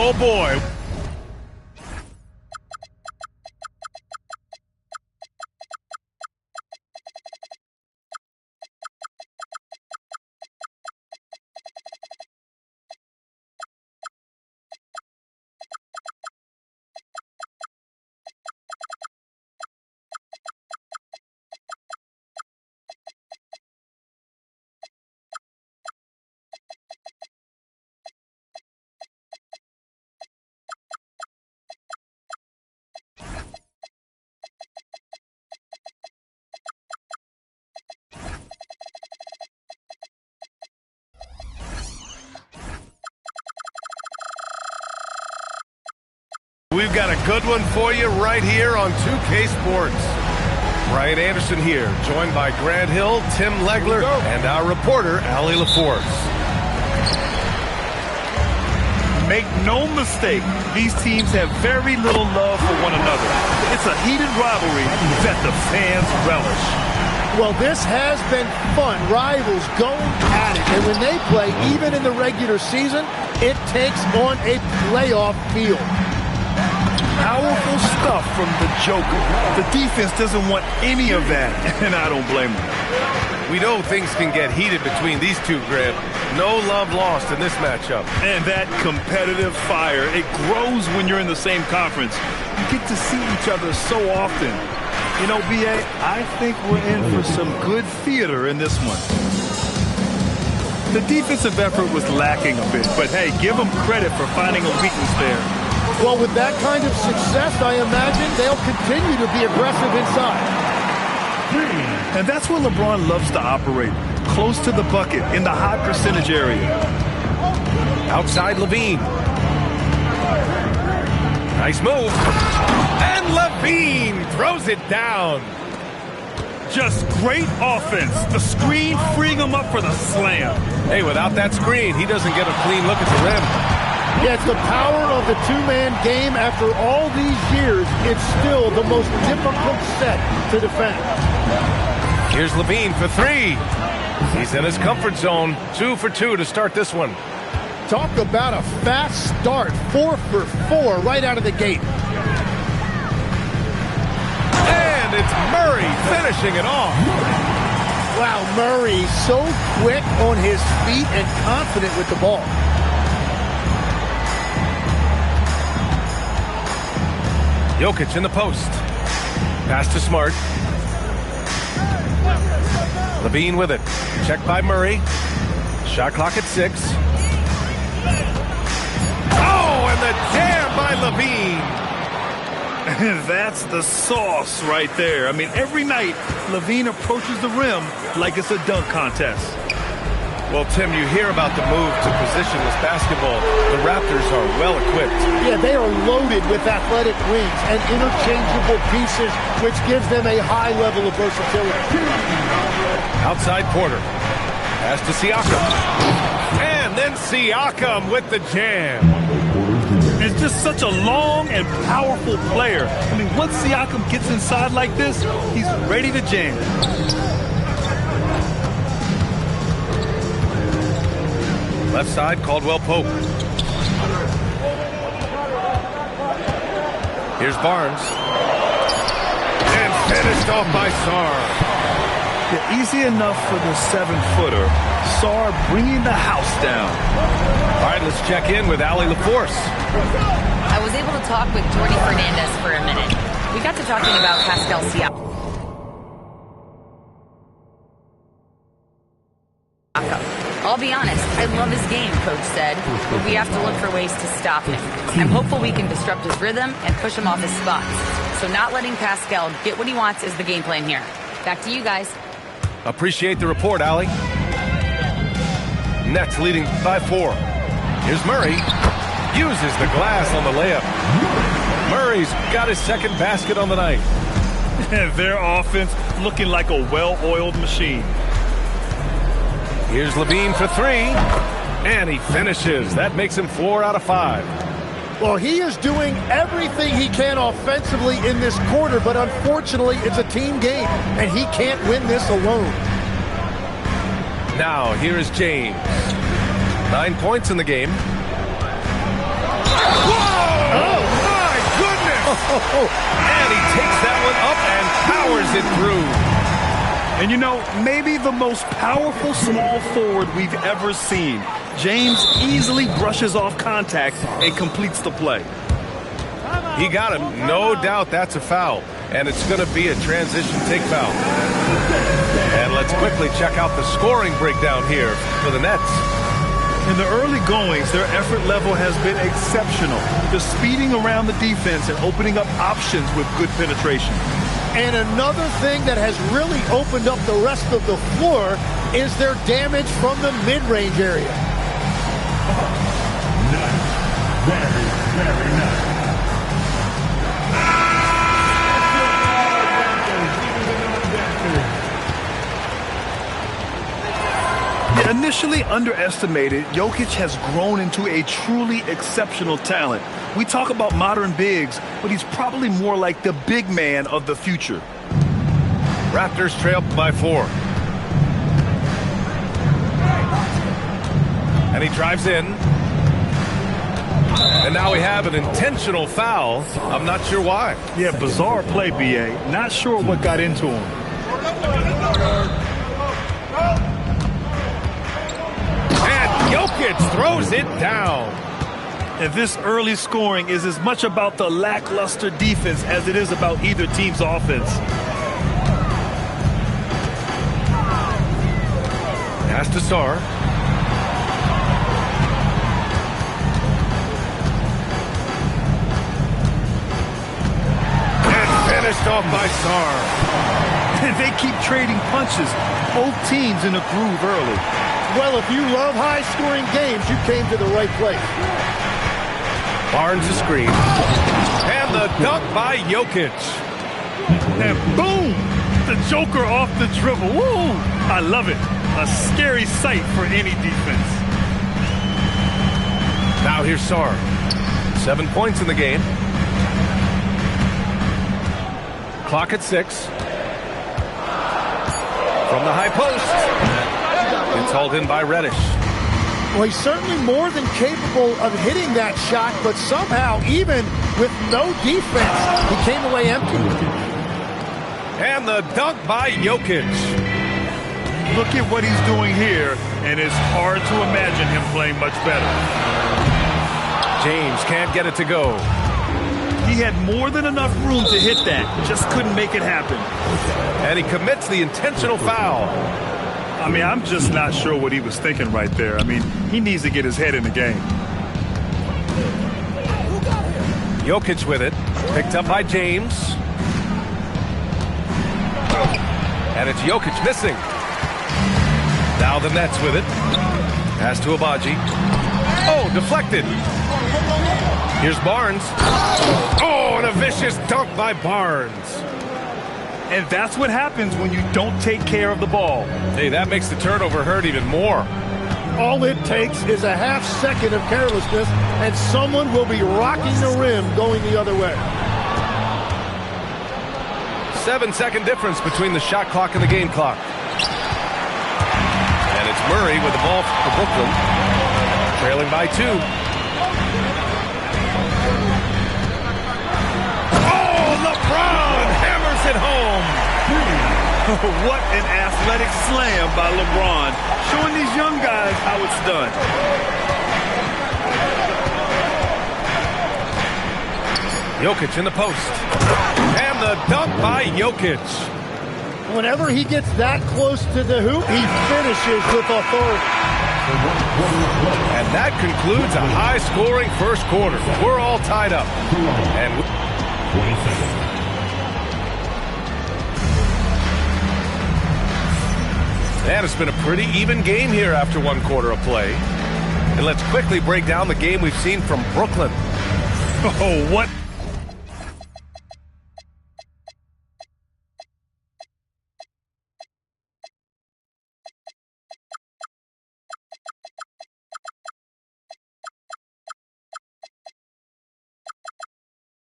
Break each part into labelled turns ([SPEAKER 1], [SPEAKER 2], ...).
[SPEAKER 1] Oh, boy. We've got a good one for you right here on 2K Sports. Brian Anderson here, joined by Grant Hill, Tim Legler, and our reporter, Allie LaForce.
[SPEAKER 2] Make no mistake, these teams have very little love for one another. It's a heated rivalry that the fans relish.
[SPEAKER 3] Well, this has been fun. Rivals going at it. And when they play, even in the regular season, it takes on a playoff feel.
[SPEAKER 2] Powerful stuff from the Joker. The defense doesn't want any of that, and I don't blame them.
[SPEAKER 1] We know things can get heated between these two, Grant. No love lost in this matchup.
[SPEAKER 2] And that competitive fire, it grows when you're in the same conference. You get to see each other so often. You know, B.A., I think we're in for some good theater in this one. The defensive effort was lacking a bit, but hey, give them credit for finding a weakness there.
[SPEAKER 3] Well, with that kind of success, I imagine they'll continue to be aggressive inside.
[SPEAKER 2] And that's where LeBron loves to operate, close to the bucket, in the high percentage area.
[SPEAKER 1] Outside Levine. Nice move. And Levine throws it down.
[SPEAKER 2] Just great offense. The screen freeing him up for the slam.
[SPEAKER 1] Hey, without that screen, he doesn't get a clean look at the rim.
[SPEAKER 3] Yeah, it's the power of the two-man game. After all these years, it's still the most difficult set to defend.
[SPEAKER 1] Here's Levine for three. He's in his comfort zone. 2 for 2 to start this one.
[SPEAKER 3] Talk about a fast start. 4 for 4 right out of the gate.
[SPEAKER 1] And it's Murray finishing it off.
[SPEAKER 3] Wow, Murray so quick on his feet and confident with the ball.
[SPEAKER 1] Jokic in the post. Pass to Smart. Levine with it. Checked by Murray. Shot clock at 6. Oh, and the jam by Levine.
[SPEAKER 2] That's the sauce right there. I mean, every night, Levine approaches the rim like it's a dunk contest.
[SPEAKER 1] Well, Tim, you hear about the move to positionless basketball. The Raptors are well equipped.
[SPEAKER 3] Yeah, they are loaded with athletic wings and interchangeable pieces, which gives them a high level of versatility.
[SPEAKER 1] Outside Porter. Pass to Siakam. And then Siakam with the jam.
[SPEAKER 2] It's just such a long and powerful player. I mean, once Siakam gets inside like this, he's ready to jam.
[SPEAKER 1] Left side, Caldwell Pope. Here's Barnes. And finished off by Sarr.
[SPEAKER 2] Yeah, easy enough for the 7-footer. Sarr bringing the house down.
[SPEAKER 1] All right, let's check in with Allie LaForce.
[SPEAKER 4] I was able to talk with Jordy Fernandez for a minute. We got to talking about Pascal Siakam. I'll be honest, I love his game, Coach said, but we have to look for ways to stop him. I'm hopeful we can disrupt his rhythm and push him off his spots. So not letting Pascal get what he wants is the game plan here. Back to you guys.
[SPEAKER 1] Appreciate the report, Allie. Nets leading by 4. Here's Murray. Uses the glass on the layup. Murray's got his second basket on the night.
[SPEAKER 2] Their offense looking like a well-oiled machine.
[SPEAKER 1] Here's Levine for 3. And he finishes. That makes him 4 out of 5.
[SPEAKER 3] Well, he is doing everything he can offensively in this quarter, but unfortunately, it's a team game, and he can't win this alone.
[SPEAKER 1] Now, here is James. 9 points in the game.
[SPEAKER 2] Whoa! Oh, my goodness!
[SPEAKER 1] And he takes that one up and powers it through.
[SPEAKER 2] And you know, maybe the most powerful small forward we've ever seen. James easily brushes off contact and completes the play.
[SPEAKER 1] He got him. No doubt that's a foul. And it's going to be a transition take foul. And let's quickly check out the scoring breakdown here for the Nets.
[SPEAKER 2] In the early goings, their effort level has been exceptional. They're speeding around the defense and opening up options with good penetration.
[SPEAKER 3] And another thing that has really opened up the rest of the floor is their damage from the mid-range area.
[SPEAKER 5] Very nice.
[SPEAKER 2] Initially underestimated, Jokic has grown into a truly exceptional talent. We talk about modern bigs, but he's probably more like the big man of the future.
[SPEAKER 1] Raptors trail by 4. And he drives in. And now we have an intentional foul. I'm not sure why.
[SPEAKER 2] Yeah, bizarre play, B.A. Not sure what got into him.
[SPEAKER 1] Jokic throws it down.
[SPEAKER 2] And this early scoring is as much about the lackluster defense as it is about either team's offense.
[SPEAKER 1] Pass to Sarr. And finished off by Sarr.
[SPEAKER 2] And they keep trading punches. Both teams in a groove early.
[SPEAKER 3] Well, if you love high-scoring games, you came to the right place.
[SPEAKER 1] Barnes a screen. And the dunk by Jokic.
[SPEAKER 2] And boom! The Joker off the dribble. Woo! I love it. A scary sight for any defense.
[SPEAKER 1] Now here's Sarr. 7 points in the game. Clock at 6. From the high post. It's hauled in by Reddish.
[SPEAKER 3] Well, he's certainly more than capable of hitting that shot, but somehow, even with no defense, he came away empty.
[SPEAKER 1] And the dunk by Jokic.
[SPEAKER 2] Look at what he's doing here, and it's hard to imagine him playing much better.
[SPEAKER 1] James can't get it to go.
[SPEAKER 2] He had more than enough room to hit that, just couldn't make it happen.
[SPEAKER 1] And he commits the intentional foul.
[SPEAKER 2] I mean, I'm just not sure what he was thinking right there. I mean, he needs to get his head in the game.
[SPEAKER 1] Jokic with it. Picked up by James. And it's Jokic missing. Now the Nets with it. Pass to Abaji. Oh, deflected. Here's Barnes. Oh, and a vicious dunk by Barnes.
[SPEAKER 2] And that's what happens when you don't take care of the ball.
[SPEAKER 1] Hey, that makes the turnover hurt even more.
[SPEAKER 3] All it takes is a half second of carelessness, and someone will be rocking the rim going the other way.
[SPEAKER 1] 7-second difference between the shot clock and the game clock. And it's Murray with the ball for Brooklyn, trailing by 2. Oh, LeBron hammers it home.
[SPEAKER 2] What an athletic slam by LeBron, showing these young guys how it's done.
[SPEAKER 1] Jokic in the post. And the dunk by Jokic.
[SPEAKER 3] Whenever he gets that close to the hoop, he finishes with authority.
[SPEAKER 1] And that concludes a high-scoring first quarter. We're all tied up. And
[SPEAKER 5] 20 seconds.
[SPEAKER 1] And it's been a pretty even game here after 1 quarter of play. And let's quickly break down the game we've seen from Brooklyn.
[SPEAKER 2] Oh, what?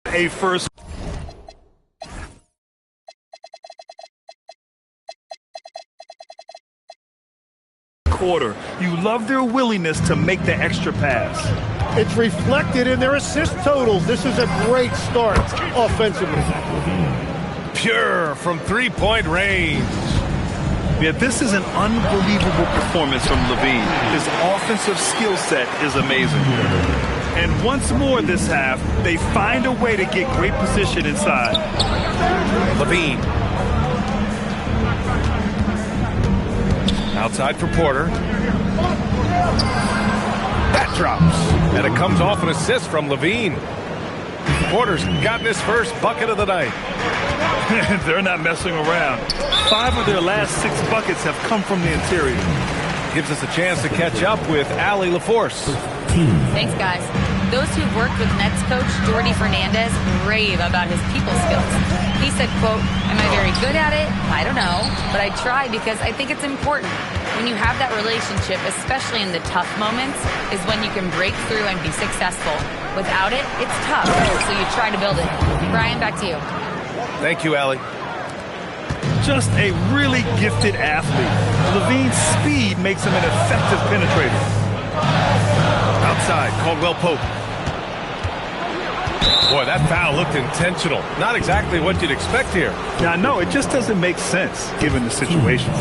[SPEAKER 2] A first quarter. You love their willingness to make the extra pass.
[SPEAKER 3] It's reflected in their assist totals. This is a great start offensively.
[SPEAKER 1] Pure from three-point range.
[SPEAKER 2] Yeah, this is an unbelievable performance from LaVine. His offensive skill set is amazing. And once more this half, they find a way to get great position inside.
[SPEAKER 1] LaVine. Outside for Porter. That drops. And it comes off an assist from LaVine. Porter's gotten his first bucket of the night.
[SPEAKER 2] They're not messing around. 5 of their last 6 buckets have come from the interior.
[SPEAKER 1] Gives us a chance to catch up with Allie LaForce.
[SPEAKER 4] Thanks, guys. Those who've worked with Nets coach Jordi Fernandez rave about his people skills. He said, quote, "Am I very good at it? I don't know, but I try because I think it's important. When you have that relationship, especially in the tough moments, is when you can break through and be successful. Without it, it's tough, so you try to build it." Brian, back to you.
[SPEAKER 1] Thank you, Allie.
[SPEAKER 2] Just a really gifted athlete. LaVine's speed makes him an effective penetrator.
[SPEAKER 1] Outside, Caldwell Pope. Boy, that foul looked intentional. Not exactly what you'd expect here.
[SPEAKER 2] Now, no, it just doesn't make sense given the situation.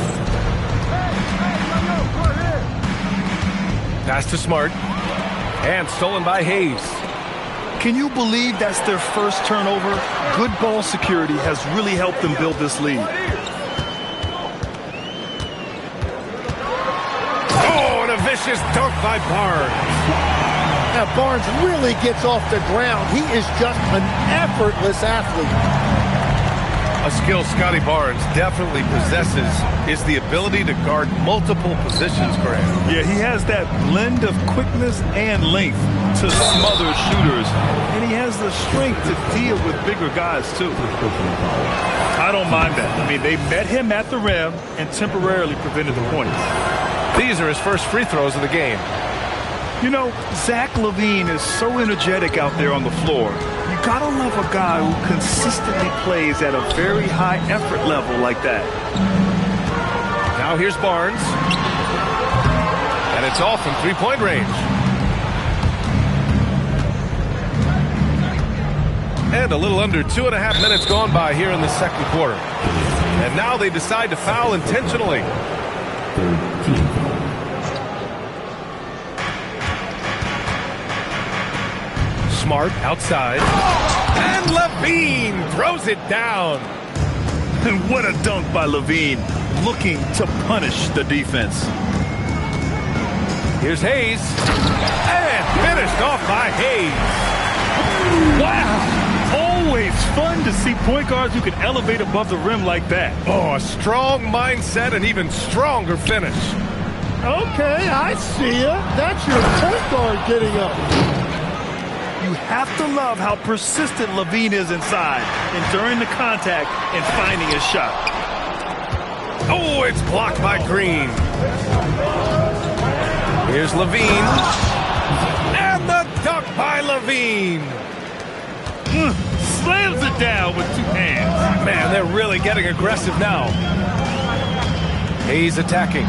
[SPEAKER 1] Pass to Smart. And stolen by Hayes.
[SPEAKER 2] Can you believe that's their first turnover? Good ball security has really helped them build this lead.
[SPEAKER 1] Oh, and a vicious dunk by Barnes.
[SPEAKER 3] Now, Barnes really gets off the ground. He is just an effortless athlete.
[SPEAKER 1] A skill Scotty Barnes definitely possesses is the ability to guard multiple positions, Graham.
[SPEAKER 2] Yeah, he has that blend of quickness and length to smother shooters. And he has the strength to deal with bigger guys, too. I don't mind that. I mean, they met him at the rim and temporarily prevented the points.
[SPEAKER 1] These are his first free throws of the game.
[SPEAKER 2] You know, Zach LaVine is so energetic out there on the floor. You gotta love a guy who consistently plays at a very high effort level like that.
[SPEAKER 1] Now here's Barnes. And it's off from three-point range. And a little under 2.5 minutes gone by here in the second quarter. And now they decide to foul intentionally. Smart outside. And LaVine throws it down.
[SPEAKER 2] And what a dunk by LaVine, looking to punish the defense.
[SPEAKER 1] Here's Hayes. And finished off by Hayes.
[SPEAKER 2] Wow. Always fun to see point guards who can elevate above the rim like that.
[SPEAKER 1] Oh, a strong mindset and even stronger finish.
[SPEAKER 3] Okay, I see ya. That's your point guard getting up.
[SPEAKER 2] You have to love how persistent LaVine is inside, enduring the contact and finding his shot.
[SPEAKER 1] Oh, it's blocked by Green. Here's LaVine. And the dunk by LaVine.
[SPEAKER 2] Slams it down with 2 hands.
[SPEAKER 1] Man, they're really getting aggressive now. Hayes attacking.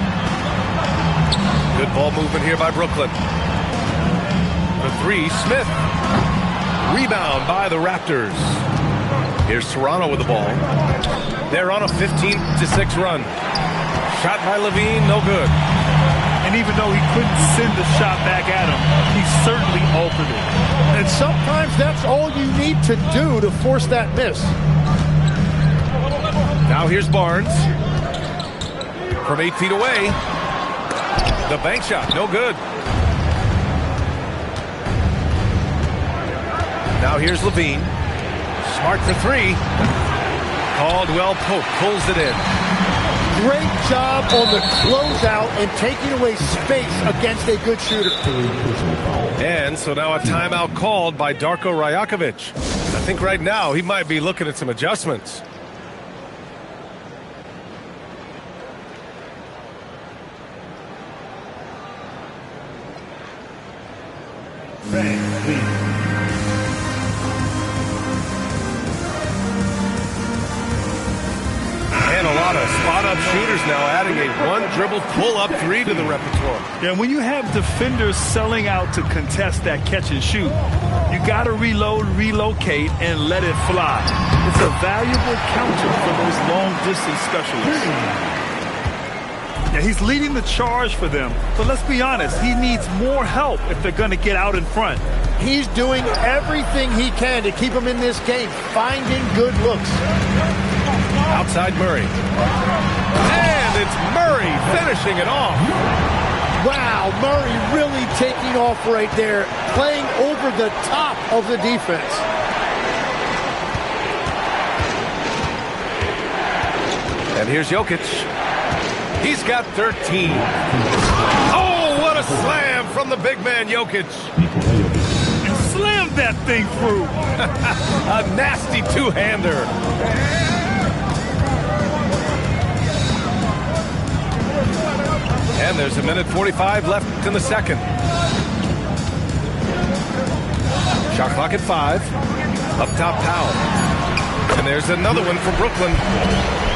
[SPEAKER 1] Good ball movement here by Brooklyn. For 3, Smith. Rebound by the Raptors. Here's Toronto with the ball. They're on a 15-6 run. Shot by LaVine, no good.
[SPEAKER 2] And even though he couldn't send the shot back at him, he certainly altered it.
[SPEAKER 3] And sometimes that's all you need to do to force that miss.
[SPEAKER 1] Now here's Barnes. From 8 feet away. The bank shot, no good. Now here's LaVine. Smart for 3. Caldwell Pope pulls it in.
[SPEAKER 3] Great job on the closeout and taking away space against a good shooter.
[SPEAKER 1] And so now a timeout called by Darko Rajakovic. I think right now he might be looking at some adjustments. And a lot of spot-up shooting Raptors now adding a one-dribble pull-up three to the repertoire.
[SPEAKER 2] Yeah, when you have defenders selling out to contest that catch and shoot, you got to reload, relocate, and let it fly. It's a valuable counter for those long-distance specialists. Yeah, he's leading the charge for them, but let's be honest, he needs more help if they're going to get out in front.
[SPEAKER 3] He's doing everything he can to keep him in this game, finding good looks.
[SPEAKER 1] Outside Murray. And it's Murray finishing it off.
[SPEAKER 3] Wow, Murray really taking off right there, playing over the top of the defense.
[SPEAKER 1] And here's Jokic. He's got 13. Oh, what a slam from the big man, Jokic.
[SPEAKER 2] And slammed that thing through.
[SPEAKER 1] A nasty two-hander. And there's a minute 45 left in the second. Shot clock at 5. Up top, Powell. And there's another one for Brooklyn.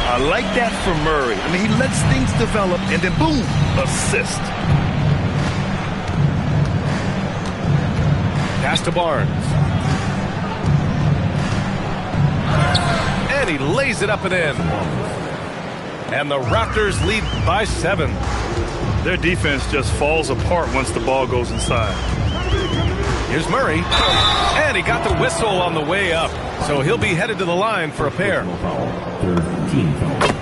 [SPEAKER 2] I like that for Murray. I mean, he lets things develop, and then boom, assist.
[SPEAKER 1] Pass to Barnes. And he lays it up and in. And the Raptors lead by 7.
[SPEAKER 2] Their defense just falls apart once the ball goes inside.
[SPEAKER 1] Here's Murray. And he got the whistle on the way up. So he'll be headed to the line for a pair.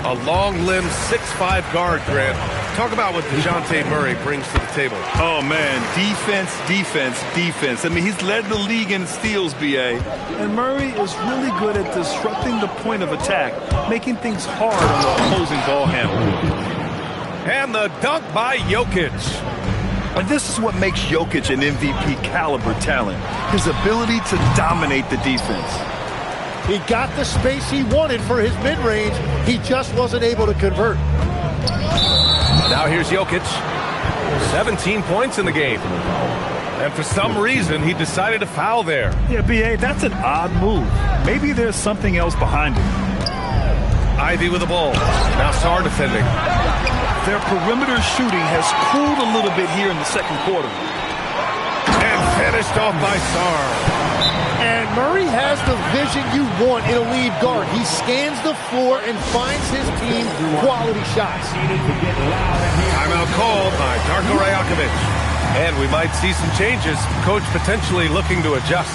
[SPEAKER 1] A long-limbed 6'5" guard, Grant. Talk about what DeJounte Murray brings to the table.
[SPEAKER 2] Oh, man, defense, defense, defense. I mean, he's led the league in steals, B.A. And Murray is really good at disrupting the point of attack, making things hard on the opposing ball handler.
[SPEAKER 1] And the dunk by Jokic.
[SPEAKER 2] And this is what makes Jokic an MVP caliber talent, his ability to dominate the defense.
[SPEAKER 3] He got the space he wanted for his mid-range. He just wasn't able to convert.
[SPEAKER 1] Now here's Jokic. 17 points in the game. And for some reason, he decided to foul there.
[SPEAKER 2] Yeah, B.A., that's an odd move. Maybe there's something else behind it.
[SPEAKER 1] Ivy with the ball. Now Sarr defending.
[SPEAKER 2] Their perimeter shooting has cooled a little bit here in the second quarter.
[SPEAKER 1] And finished off by Sarr.
[SPEAKER 3] And Murray has the vision you want in a lead guard. He scans the floor and finds his team quality shots.
[SPEAKER 1] Timeout called by Darko Rajakovic. And we might see some changes. Coach potentially looking to adjust.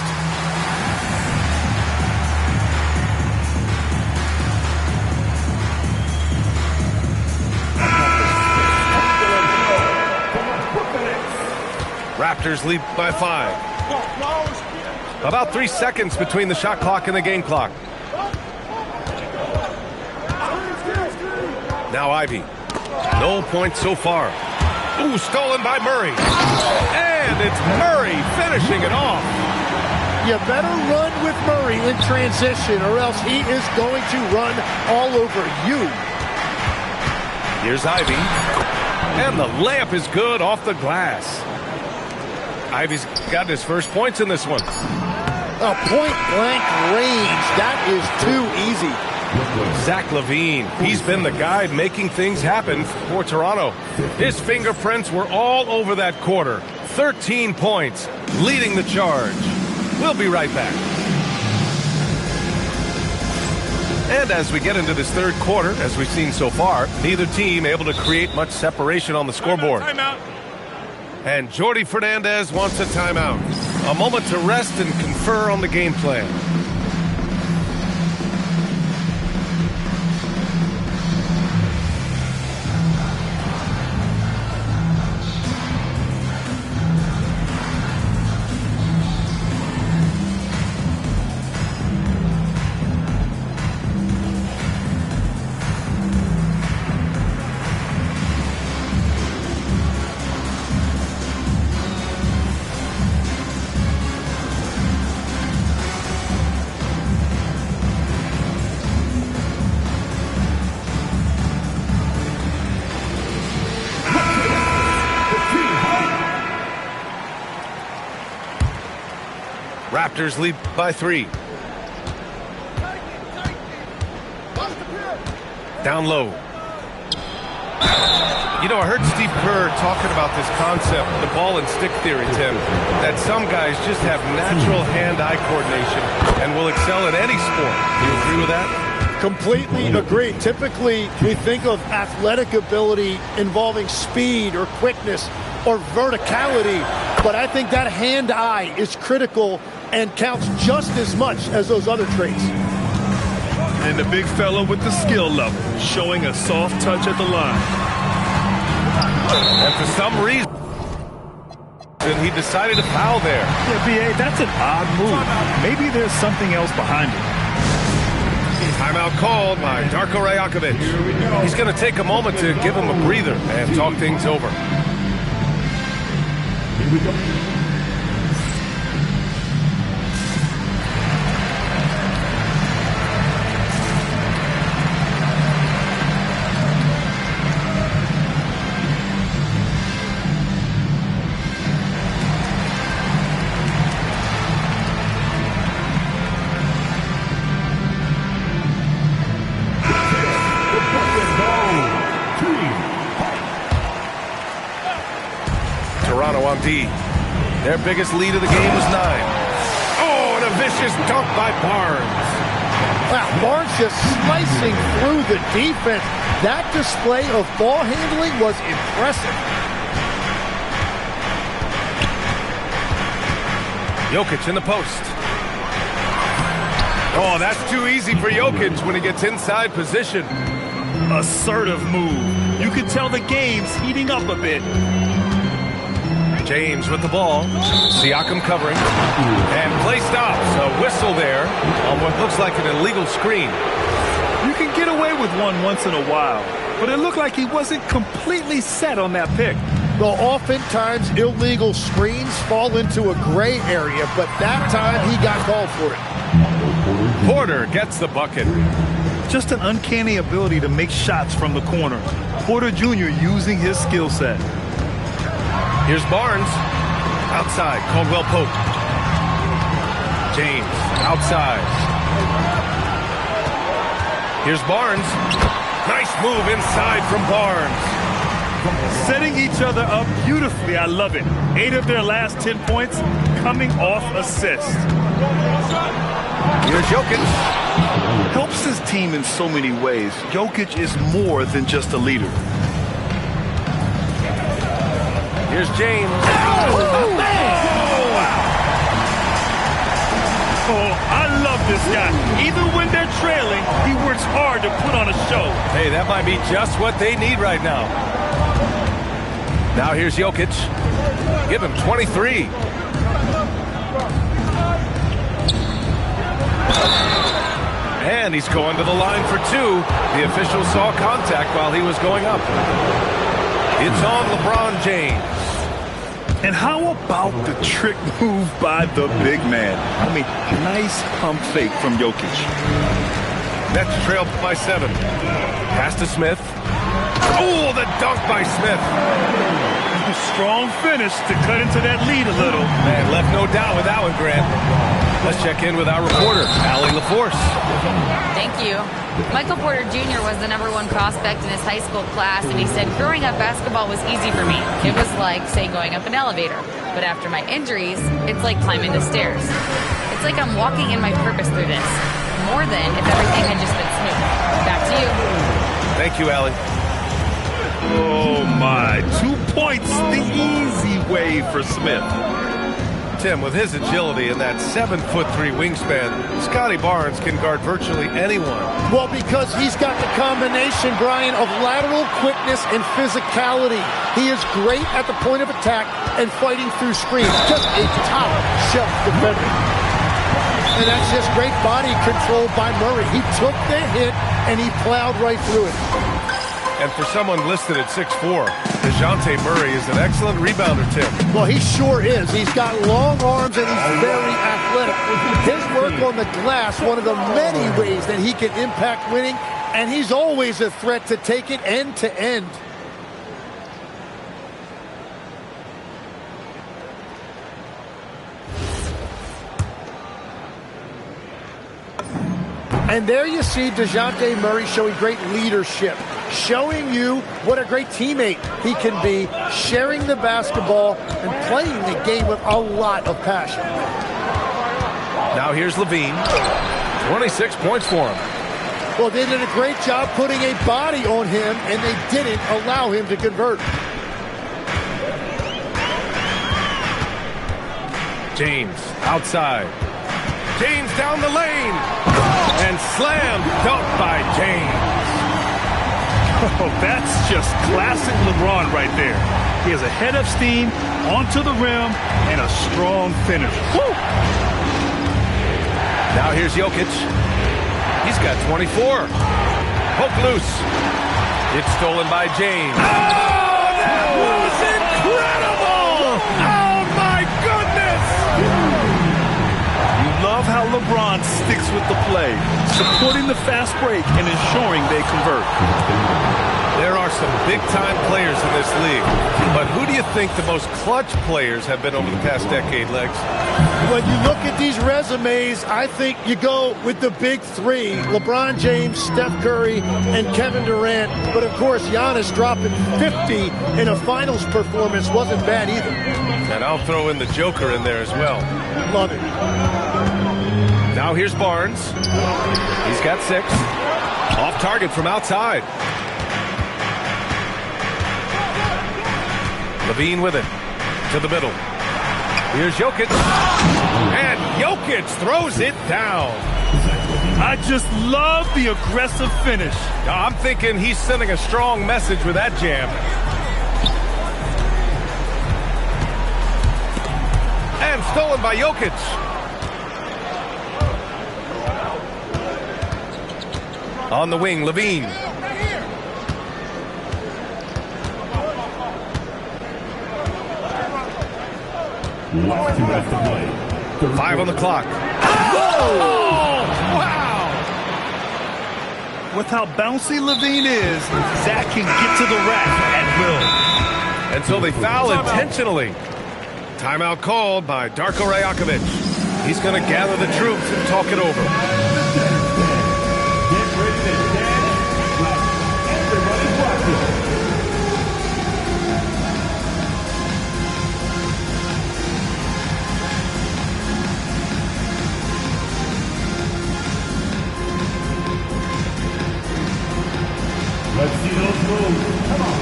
[SPEAKER 1] Raptors lead by 5. About 3 seconds between the shot clock and the game clock. Now Ivy. No points so far. Ooh, stolen by Murray. And it's Murray finishing it off.
[SPEAKER 3] You better run with Murray in transition or else he is going to run all over you.
[SPEAKER 1] Here's Ivy. And the layup is good off the glass. Ivy's got his first points in this one.
[SPEAKER 3] A point-blank range. That is too easy.
[SPEAKER 1] Zach LaVine, he's been the guy making things happen for Toronto. His fingerprints were all over that quarter. 13 points, leading the charge. We'll be right back. And as we get into this third quarter, as we've seen so far, neither team able to create much separation on the scoreboard.
[SPEAKER 2] Timeout.
[SPEAKER 1] And Jordi Fernandez wants a timeout. A moment to rest and confer on the game plan. Raptors lead by 3. Down low. You know, I heard Steve Kerr talking about this concept, the ball and stick theory, Tim, that some guys just have natural hand-eye coordination and will excel in any sport. Do you agree with that?
[SPEAKER 3] Completely agree. Typically, we think of athletic ability involving speed or quickness or verticality, but I think that hand-eye is critical and counts just as much as those other traits.
[SPEAKER 2] And the big fella with the skill level, showing a soft touch at the line.
[SPEAKER 1] And for some reason, he decided to foul there.
[SPEAKER 2] Yeah, B.A., that's an odd move. Maybe there's something else behind it.
[SPEAKER 1] Timeout called by Darko Rajakovic. He's going to take a moment to give him a breather and talk things over.
[SPEAKER 5] Here we go.
[SPEAKER 1] Toronto on D. Their biggest lead of the game was 9. Oh, and a vicious dunk by Barnes.
[SPEAKER 3] Wow, Barnes just slicing through the defense. That display of ball handling was impressive.
[SPEAKER 1] Jokic in the post. Oh, that's too easy for Jokic when he gets inside position.
[SPEAKER 2] Assertive move. You can tell the game's heating up a bit.
[SPEAKER 1] James with the ball. Siakam covering. And play stops. A whistle there on what looks like an illegal screen.
[SPEAKER 2] You can get away with one once in a while, but it looked like he wasn't completely set on that pick.
[SPEAKER 3] Well, oftentimes illegal screens fall into a gray area, but that time he got called for it.
[SPEAKER 1] Porter gets the bucket.
[SPEAKER 2] Just an uncanny ability to make shots from the corner. Porter Jr. using his skill set.
[SPEAKER 1] Here's Barnes. Outside, Caldwell Pope. James, outside. Here's Barnes. Nice move inside from Barnes.
[SPEAKER 2] Setting each other up beautifully. I love it. 8 of their last 10 points coming off assists.
[SPEAKER 1] Here's Jokic.
[SPEAKER 2] Helps his team in so many ways. Jokic is more than just a leader.
[SPEAKER 1] Here's James.
[SPEAKER 2] Oh, I love this guy. Even when they're trailing, he works hard to put on a show.
[SPEAKER 1] Hey, that might be just what they need right now. Now here's Jokic. Give him 23. And he's going to the line for 2. The official saw contact while he was going up. It's on LeBron James.
[SPEAKER 2] And how about the trick move by the big man? I mean, nice pump fake from Jokic.
[SPEAKER 1] Nets trailed by 7. Pass to Smith. Oh, the dunk by Smith.
[SPEAKER 2] A strong finish to cut into that lead a little.
[SPEAKER 1] Man, left no doubt with that one, Grant. Let's check in with our reporter, Allie LaForce.
[SPEAKER 4] Thank you. Michael Porter Jr. was the #1 prospect in his high school class, and he said, growing up, basketball was easy for me. It was like, say, going up an elevator. But after my injuries, it's like climbing the stairs. It's like I'm walking in my purpose through this. More than if everything had just been smooth. Back to you.
[SPEAKER 1] Thank you, Allie.
[SPEAKER 2] Oh, my. 2 points the easy way for Smith.
[SPEAKER 1] Tim, with his agility and that 7'3" wingspan, Scotty Barnes can guard virtually anyone.
[SPEAKER 3] Well, because he's got the combination, Brian, of lateral quickness and physicality. He is great at the point of attack and fighting through screens. Just a top-shelf defender. And that's just great body control by Murray. He took the hit and he plowed right through it.
[SPEAKER 1] And for someone listed at 6'4", DeJounte Murray is an excellent rebounder, Tim.
[SPEAKER 3] Well, he sure is. He's got long arms and he's very athletic. His work on the glass, one of the many ways that he can impact winning, and he's always a threat to take it end to end. And there you see DeJounte Murray showing great leadership. showing you what a great teammate he can be, sharing the basketball and playing the game with a lot of passion.
[SPEAKER 1] Now here's Levine. 26 points for him.
[SPEAKER 3] Well, they did a great job putting a body on him, and they didn't allow him to convert.
[SPEAKER 1] James outside. James down the lane. And slam dunk by James.
[SPEAKER 2] Oh, that's just classic LeBron right there. He has a head of steam, onto the rim, and a strong finish. Woo!
[SPEAKER 1] Now here's Jokic. He's got 24. Poke loose. It's stolen by James.
[SPEAKER 2] Oh, that was incredible! Oh, my goodness! You love how LeBron sticks with the play, supporting the fast break and ensuring they convert.
[SPEAKER 1] There are some big-time players in this league, but who do you think the most clutch players have been over the past decade, Legs?
[SPEAKER 3] When you look at these resumes, I think you go with the big three, LeBron James, Steph Curry, and Kevin Durant. But, of course, Giannis dropping 50 in a finals performance wasn't bad either.
[SPEAKER 1] And I'll throw in the Joker in there as well.
[SPEAKER 3] Love it.
[SPEAKER 1] Now here's Barnes. He's got 6. Off target from outside. Levine with it. To the middle. Here's Jokic. And Jokic throws it down.
[SPEAKER 2] I just love the aggressive finish.
[SPEAKER 1] I'm thinking he's sending a strong message with that jam. And stolen by Jokic. On the wing, Levine.
[SPEAKER 5] Left to play.
[SPEAKER 1] 5 on the clock. Oh, wow!
[SPEAKER 2] With how bouncy Levine is, Zach can get to the rack at will.
[SPEAKER 1] Until they foul intentionally. Timeout called by Darko Rajakovic. He's going to gather the troops and talk it over.
[SPEAKER 5] Get ready to dance like everybody's watching. Let's see those moves. Come on.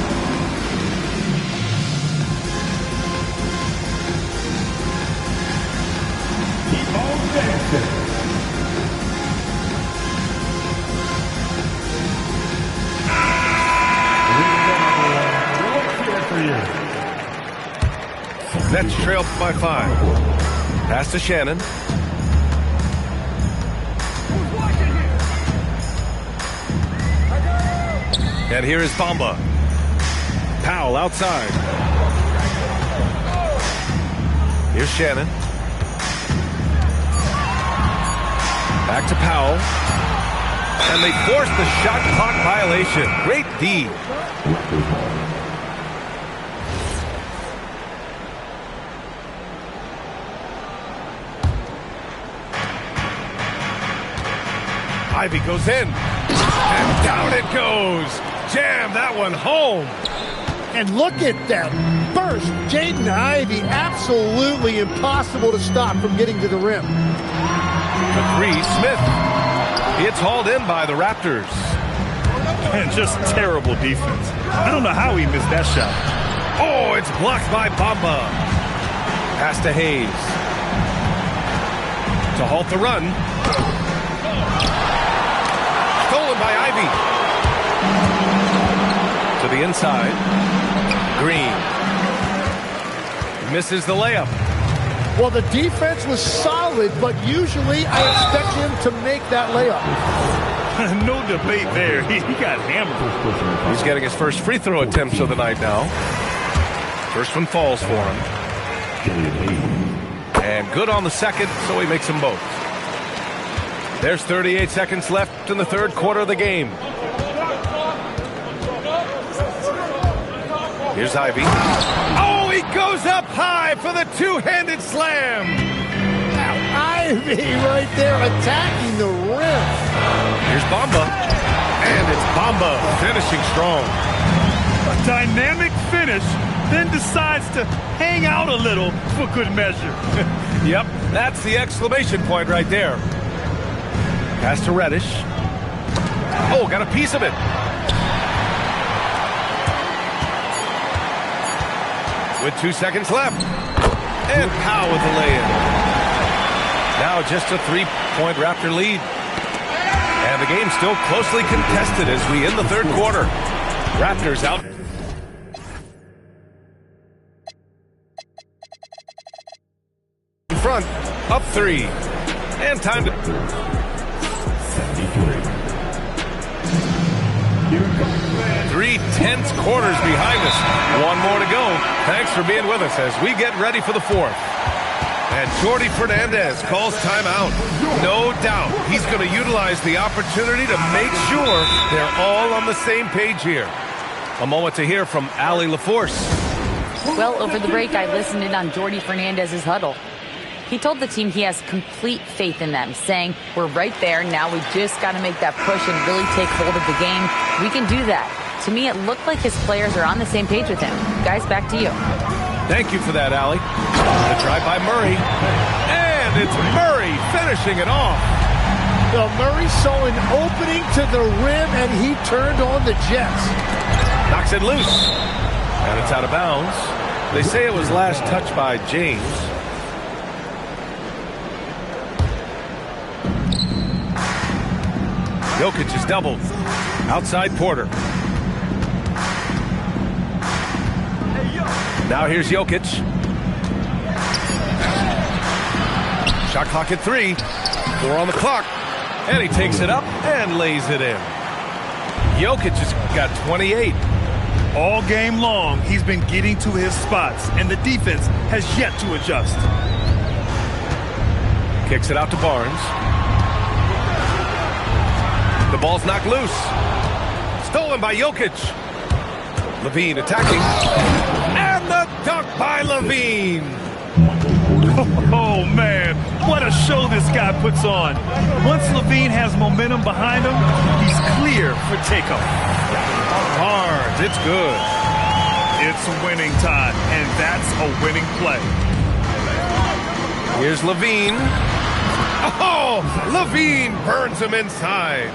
[SPEAKER 5] Keep on dancing. Let's hear it for you.
[SPEAKER 1] Nets trailed by 5. Pass to Shannon. And here is Bamba. Powell outside. Here's Shannon. Back to Powell. And they force the shot clock violation. Great D. Ivy goes in. And down it goes. Jam that one home.
[SPEAKER 3] And look at that burst. Jaden Ivey, absolutely impossible to stop from getting to the rim.
[SPEAKER 1] The 3, Smith. It's hauled in by the Raptors.
[SPEAKER 2] And just terrible defense. I don't know how he missed that shot.
[SPEAKER 1] Oh, it's blocked by Bamba. Pass to Hayes. To halt the run. Stolen by Ivy. To the inside. Green. Misses the layup.
[SPEAKER 3] Well, the defense was solid, but usually I expect him to make that layup.
[SPEAKER 2] No debate there. He got hammered.
[SPEAKER 1] He's getting his first free throw attempts of the night now. First one falls for him. And good on the second, so he makes them both. There's 38 seconds left in the third quarter of the game. Here's Ivy. Oh, he goes up high for the two-handed slam.
[SPEAKER 3] Now, Ivy right there attacking the rim.
[SPEAKER 1] Here's Bamba. And it's Bamba finishing strong.
[SPEAKER 2] A dynamic finish, then decides to hang out a little for good measure.
[SPEAKER 1] Yep, that's the exclamation point right there. Pass to Reddish. Oh, got a piece of it. With 2 seconds left. And Powell with the lay-in. Now just a 3-point Raptor lead. And the game's still closely contested as we end the third quarter. Raptors out. In front, up 3. And time to... 3 tense quarters behind us. One more to go. Thanks for being with us as we get ready for the fourth. And Jordi Fernandez calls timeout. No doubt he's going to utilize the opportunity to make sure they're all on the same page here. A moment to hear from Allie LaForce.
[SPEAKER 4] Well, over the break, I listened in on Jordi Fernandez's huddle. He told the team he has complete faith in them, saying, we're right there, now we just got to make that push and really take hold of the game. We can do that. To me, it looked like his players are on the same page with him. Guys, back to you.
[SPEAKER 1] Thank you for that, Allie. The drive by Murray. And it's Murray finishing it off.
[SPEAKER 3] Well, Murray saw an opening to the rim, and he turned on the Jets.
[SPEAKER 1] Knocks it loose. And it's out of bounds. They say it was last touched by James. Jokic is doubled. Outside Porter. Now here's Jokic. Shot clock at 3. 4 on the clock. And he takes it up and lays it in. Jokic has got 28.
[SPEAKER 2] All game long, he's been getting to his spots, and the defense has yet to adjust.
[SPEAKER 1] Kicks it out to Barnes. The ball's knocked loose. Stolen by Jokic. LaVine attacking. And the dunk by LaVine.
[SPEAKER 2] Oh, man, what a show this guy puts on. Once LaVine has momentum behind him, he's clear for takeoff.
[SPEAKER 1] Barnes, it's good.
[SPEAKER 2] It's winning time, and that's a winning play.
[SPEAKER 1] Here's LaVine. Oh, LaVine burns him inside.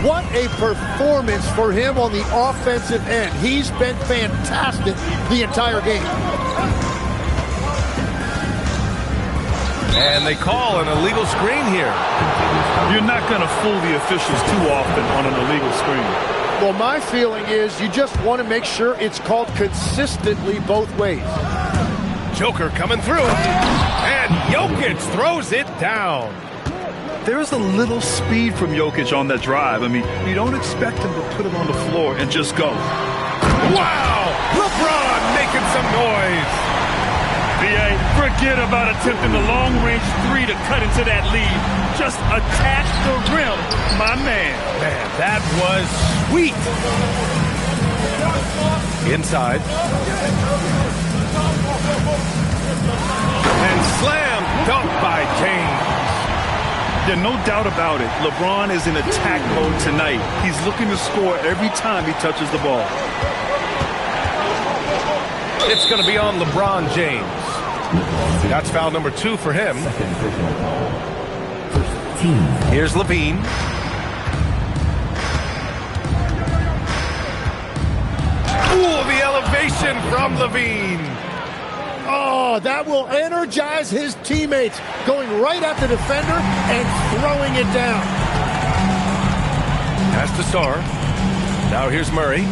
[SPEAKER 3] What a performance for him on the offensive end. He's been fantastic the entire game.
[SPEAKER 1] And they call an illegal screen here.
[SPEAKER 2] You're not going to fool the officials too often on an illegal screen.
[SPEAKER 3] Well, my feeling is you just want to make sure it's called consistently both ways.
[SPEAKER 1] Joker coming through. And Jokic throws it down.
[SPEAKER 2] There's a little speed from Jokic on that drive. I mean, you don't expect him to put it on the floor and just go.
[SPEAKER 1] Wow! LeBron making some noise.
[SPEAKER 2] BA, forget about attempting the long-range 3 to cut into that lead. Just attach the rim, my man.
[SPEAKER 1] Man, that was sweet. Inside. And slam dunk by James.
[SPEAKER 2] Yeah, no doubt about it. LeBron is in attack mode tonight. He's looking to score every time he touches the ball.
[SPEAKER 1] It's going to be on LeBron James. That's foul number 2 for him. Here's LaVine. Ooh, the elevation from LaVine.
[SPEAKER 3] Oh, that will energize his teammates, going right at the defender and throwing it down.
[SPEAKER 1] Pass to Sarr. Now here's Murray.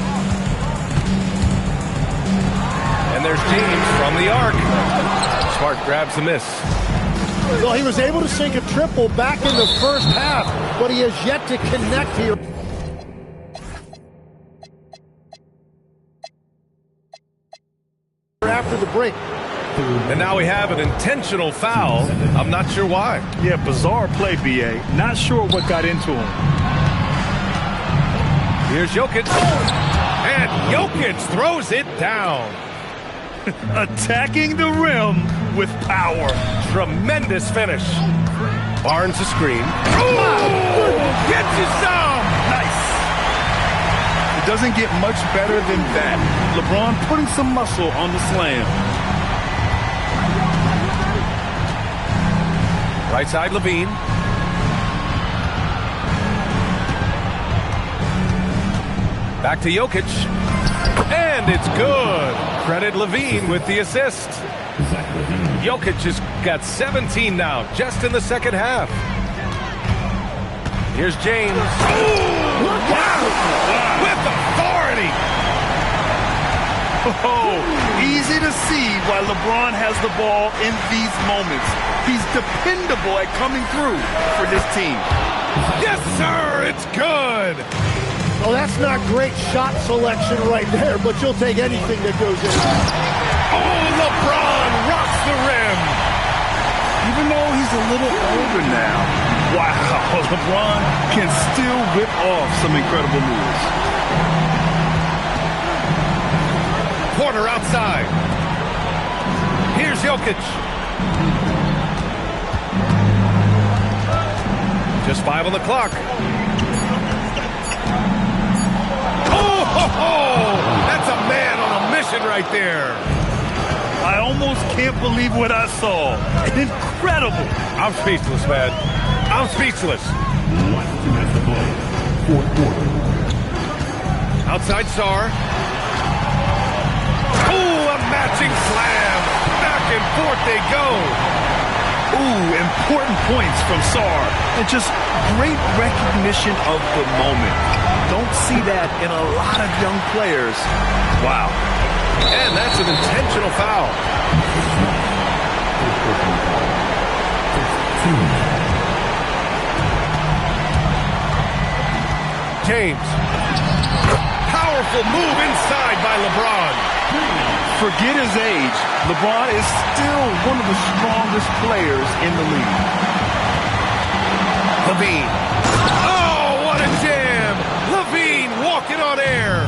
[SPEAKER 1] And there's James from the arc. Smart grabs the miss.
[SPEAKER 3] Well, he was able to sink a triple back in the first half, but he has yet to connect here. After the break.
[SPEAKER 1] And now we have an intentional foul. I'm not sure why.
[SPEAKER 2] Yeah, bizarre play, BA. Not sure what got into him.
[SPEAKER 1] Here's Jokic. And Jokic throws it down.
[SPEAKER 2] Attacking the rim with power.
[SPEAKER 1] Tremendous finish. Barnes a screen. Ooh, gets you some.
[SPEAKER 2] Nice. It doesn't get much better than that. LeBron putting some muscle on the slam.
[SPEAKER 1] Right side, Levine. Back to Jokic. And it's good. Credit Levine with the assist. Jokic has got 17 now, just in the second half. Here's James. Ooh, wow! With authority.
[SPEAKER 2] Oh, easy to see why LeBron has the ball in these moments. He's dependable at coming through for this team.
[SPEAKER 1] Yes, sir, it's good.
[SPEAKER 3] Well, that's not great shot selection right there, but you'll take anything that goes in.
[SPEAKER 1] Oh, LeBron rocks the rim.
[SPEAKER 2] Even though he's a little older now, wow, LeBron can still whip off some incredible moves.
[SPEAKER 1] Porter outside. Here's Jokic. Just 5 on the clock. Oh, that's a man on a mission right there.
[SPEAKER 2] I almost can't believe what I saw. Incredible.
[SPEAKER 1] I'm speechless, man. I'm speechless. Outside Sarr. Ooh, a matching slam. Back and forth they go.
[SPEAKER 2] Ooh, important points from Sarr. And just great recognition of the moment. Don't see that in a lot of young players. Wow.
[SPEAKER 1] And that's an intentional foul. James. Powerful move inside by LeBron.
[SPEAKER 2] Forget his age. LeBron is still one of the strongest players in the league.
[SPEAKER 1] Levine. Oh, what a jam. Levine walking on air.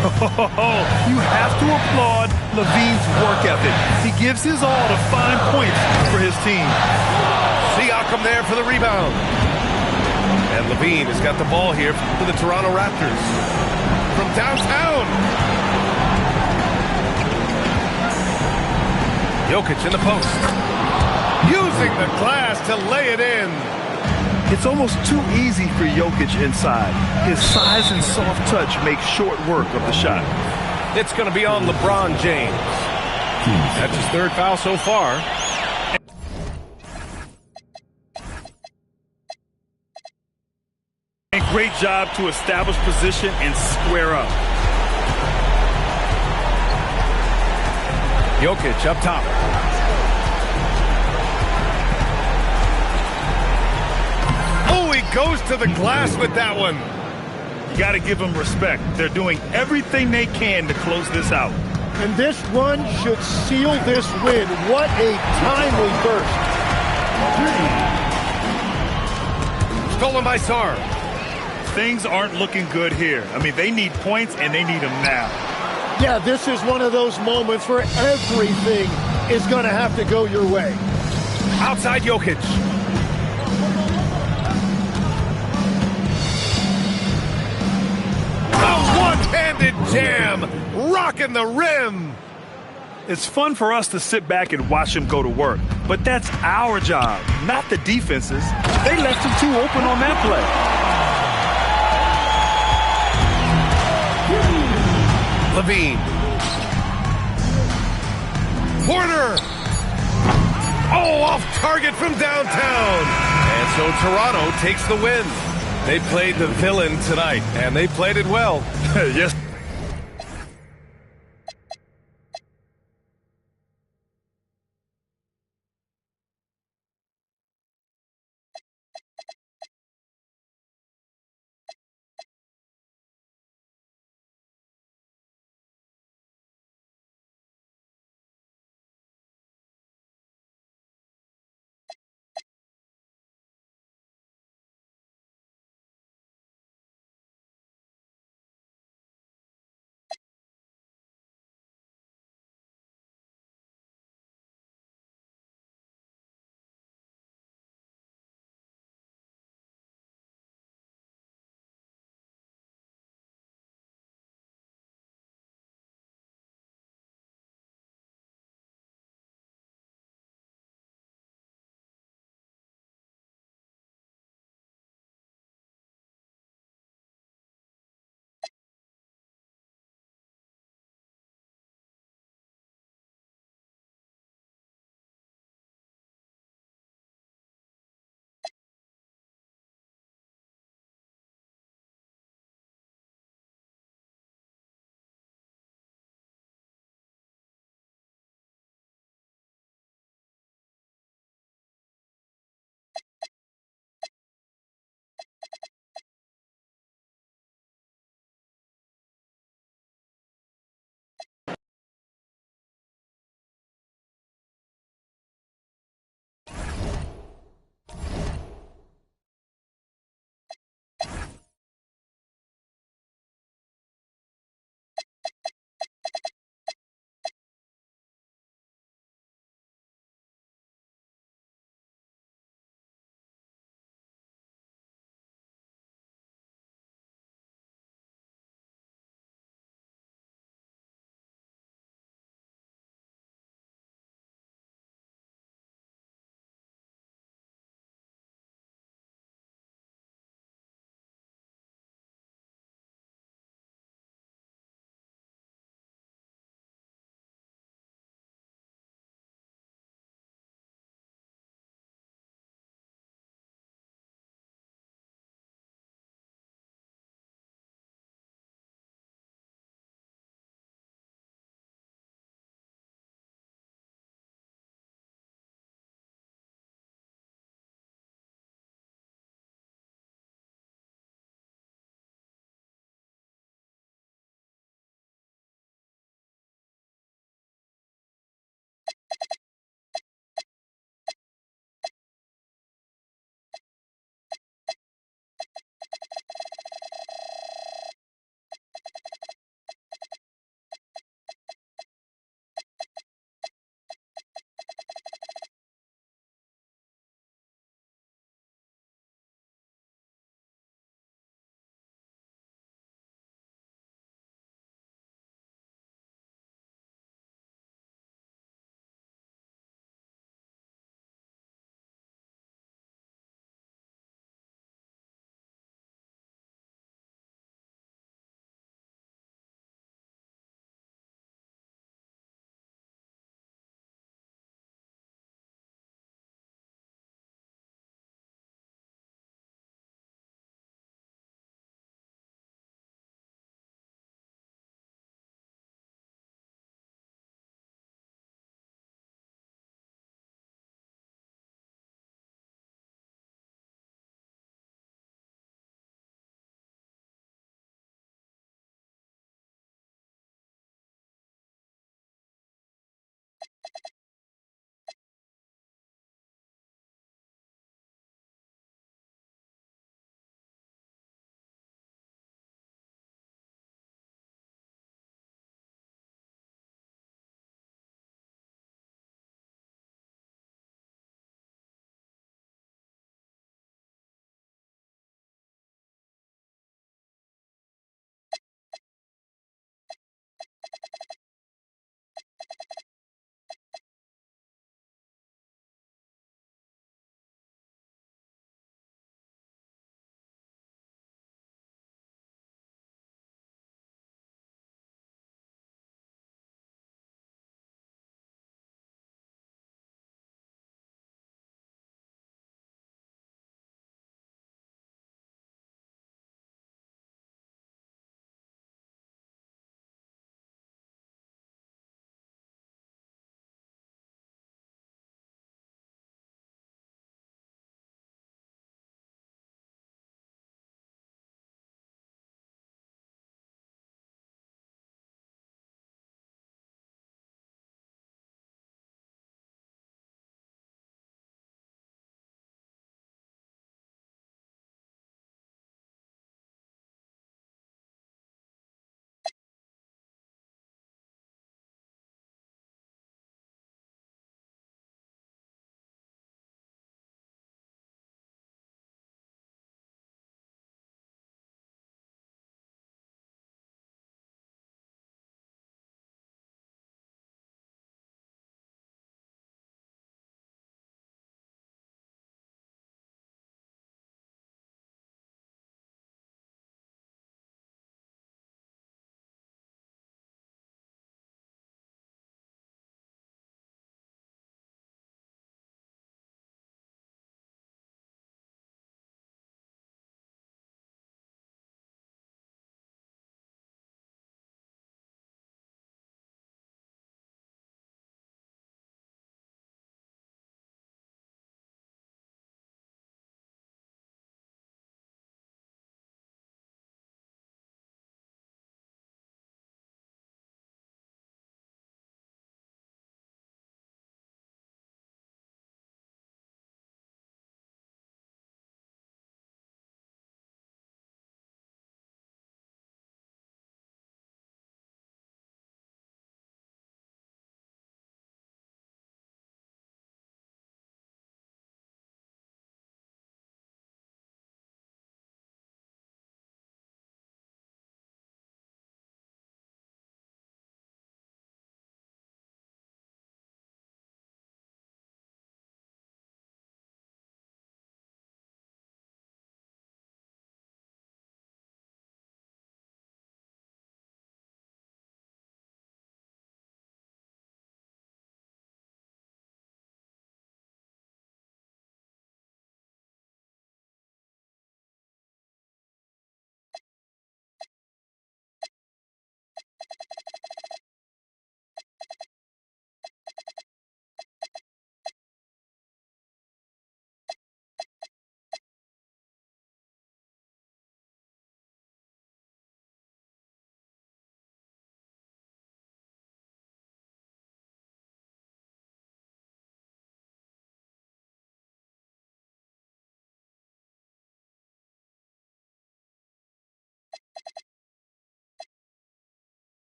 [SPEAKER 2] You have to applaud Levine's work ethic. He gives his all to find points for his team.
[SPEAKER 1] Siakam there for the rebound. And Levine has got the ball here for the Toronto Raptors. From downtown. Jokic in the post. Using the glass to lay it in.
[SPEAKER 2] It's almost too easy for Jokic inside. His size and soft touch make short work of the shot.
[SPEAKER 1] It's going to be on LeBron James. That's his third foul so far.
[SPEAKER 2] And great job to establish position and square up.
[SPEAKER 1] Jokic up top. Oh, he goes to the glass with that one.
[SPEAKER 2] You got to give them respect. They're doing everything they can to close this out.
[SPEAKER 3] And this run should seal this win. What a timely burst.
[SPEAKER 1] Stolen by Sarr.
[SPEAKER 2] Things aren't looking good here. I mean, they need points, and they need them now.
[SPEAKER 3] Yeah, this is one of those moments where everything is going to have to go your way.
[SPEAKER 1] Outside Jokic. A one-handed jam, rocking the rim.
[SPEAKER 2] It's fun for us to sit back and watch him go to work, but that's our job, not the defense's. They left him too open on that play.
[SPEAKER 1] Levine. Porter. Oh, off target from downtown. And so Toronto takes the win. They played the villain tonight, and they played it well.
[SPEAKER 2] Yes.